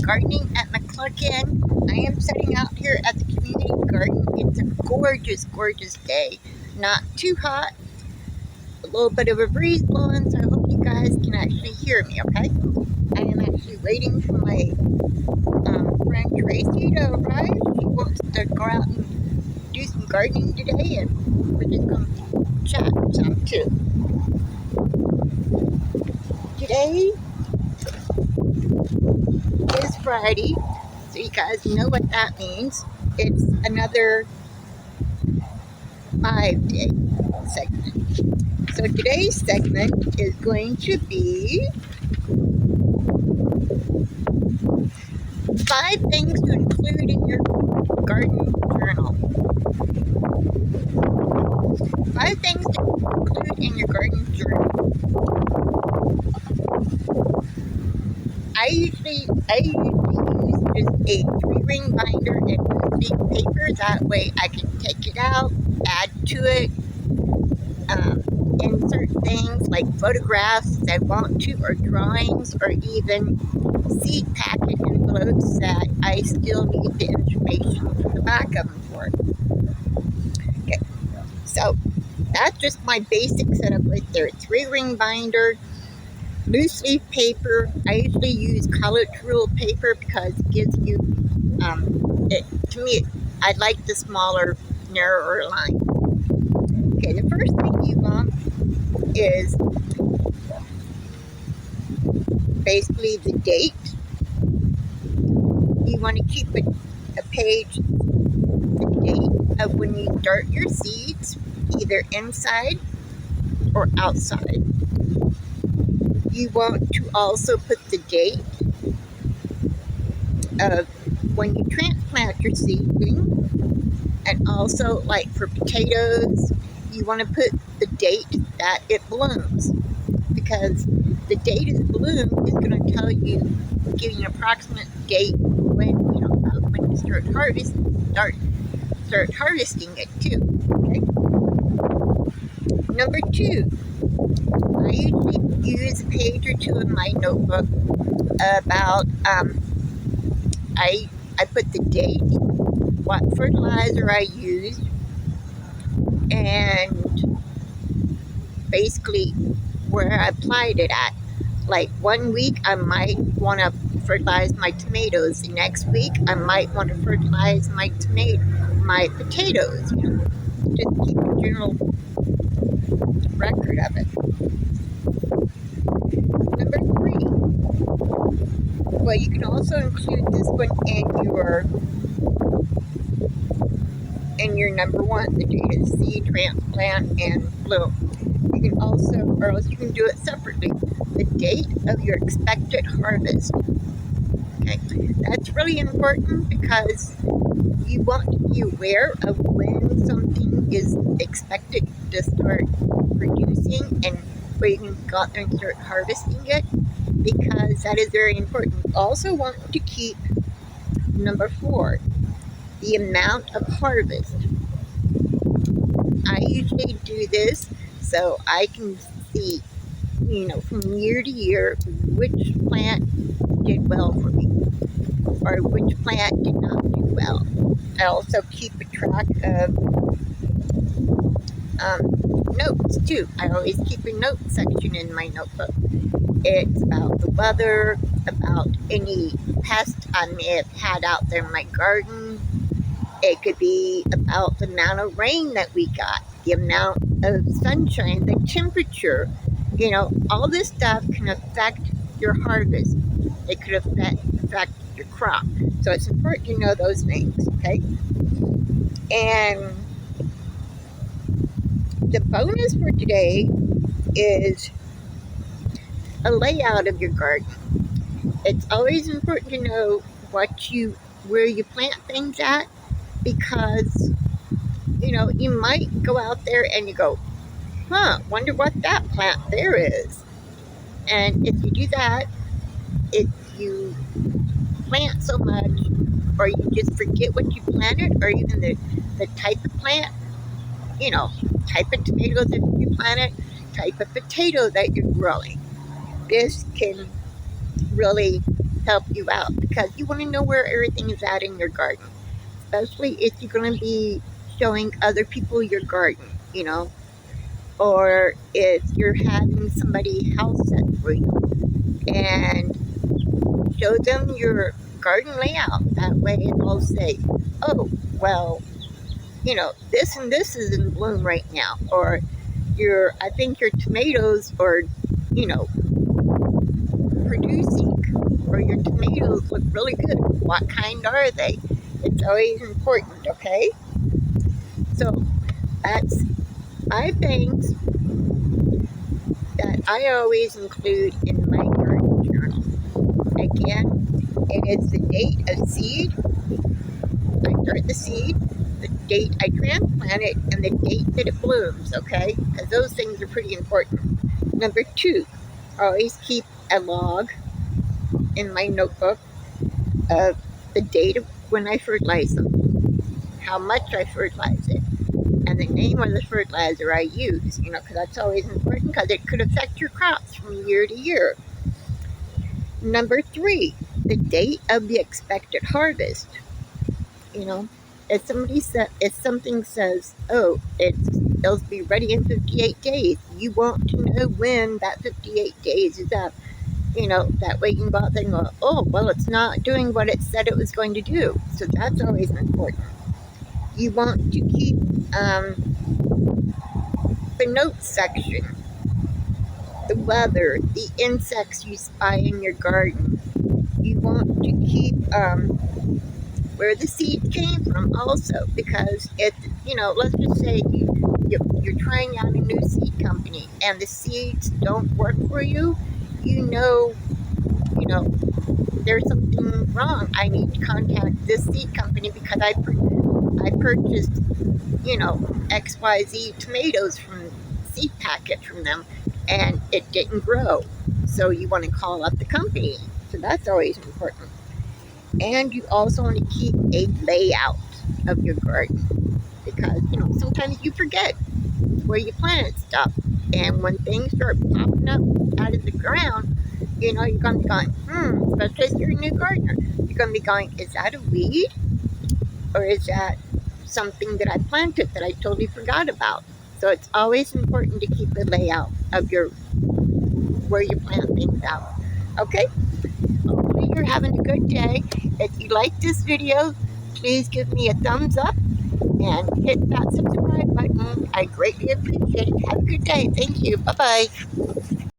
gardening at McCluggin. I am setting out here at the community garden. It's a gorgeous, gorgeous day. Not too hot, a little bit of a breeze blowing, so I hope you guys can actually hear me, okay? I am actually waiting for my friend Tracy to arrive. She wants to go out and do some gardening today, and we're just going to chat some too. Today is Friday, so you guys know what that means. It's another 5-day segment. So today's segment is going to be 5 things to include in your garden journal. 5 things to include in your garden journal. I usually use just a 3-ring binder and loose-leaf paper. That way I can take it out, add to it, insert things like photographs if I want to, or drawings, or even seed packet envelopes that I still need the information from the back of them for. Okay, so that's just my basic setup right there. 3-ring binder, loose leaf paper. I usually use colored rule paper because it gives you, to me, I like the smaller, narrower line. Okay, the first thing you want is basically the date. You want to keep a page, the date of when you start your seeds, either inside or outside. You want to also put the date of when you transplant your seedling, and also like for potatoes, you want to put the date that it blooms, because the date of the bloom is going to tell you, give you an approximate date when when you start harvesting it too. Okay. Number 2, I usually use a page or 2 in my notebook about I put the date, what fertilizer I used, and basically where I applied it at. Like 1 week I might want to fertilize my tomatoes. The next week I might want to fertilize my potatoes. Just keep a general record of it. Number 3. Well, you can also include this one in your number 1, the date of seed, transplant, and bloom. You can also, or else you can do it separately, the date of your expected harvest. Okay, that's really important because you want to be aware of when something is expected to start producing and where you can go out there and start harvesting it, because that is very important. You also want to keep number 4, the amount of harvest. I usually do this so I can see, from year to year, which plant did well for me or which plant did not do well. I also keep a track of notes too. I always keep a note section in my notebook. It's about the weather, about any pests I may have had out there in my garden. It could be about the amount of rain that we got, the amount of sunshine, the temperature. All this stuff can affect your harvest. It could affect your crop. So it's important to know those things, okay? And the bonus for today is a layout of your garden. It's always important to know where you plant things at, because you might go out there and you go, wonder what that plant there is. And if you do that, if you plant so much, or you just forget what you planted, or even the type of plant, type of tomato that you planted, type of potato that you're growing, this can really help you out because you want to know where everything is at in your garden, especially if you're going to be showing other people your garden, or if you're having somebody house set for you and show them your garden layout. That way they'll say, oh, well, this and this is in bloom right now, or I think your tomatoes are, producing, or your tomatoes look really good. What kind are they? It's always important, okay? So that's 5 things that I always include in my garden journal. Again, it is the date of seed. I start the seed, the date I transplant it, and the date that it blooms, okay? Because those things are pretty important. Number 2, always keep a log in my notebook of the date of when I fertilize them, how much I fertilize it, and the name of the fertilizer I use, because that's always important because it could affect your crops from year to year. Number 3, the date of the expected harvest. If something says, oh, it'll be ready in 58 days, you want to know when that 58 days is up. That way you can go out there and go, oh, well, it's not doing what it said it was going to do. So that's always important. You want to keep the notes section, the weather, the insects you spy in your garden. You want to keep where the seed came from also, because let's just say you're trying out a new seed company and the seeds don't work for you, there's something wrong. I need to contact this seed company because I purchased, XYZ tomatoes from seed packet from them and it didn't grow. So you want to call up the company. So that's always important. And you also want to keep a layout of your garden because, sometimes you forget where you planted stuff. And when things start popping up out of the ground, you're going to be going, especially if you're a new gardener, you're going to be going, is that a weed? Or is that something that I planted that I totally forgot about? So it's always important to keep the layout of where you plant things out. Okay? Hopefully you're having a good day. If you like this video, please give me a thumbs up and hit that subscribe button. I greatly appreciate it. Have a good day. Thank you. Bye-bye.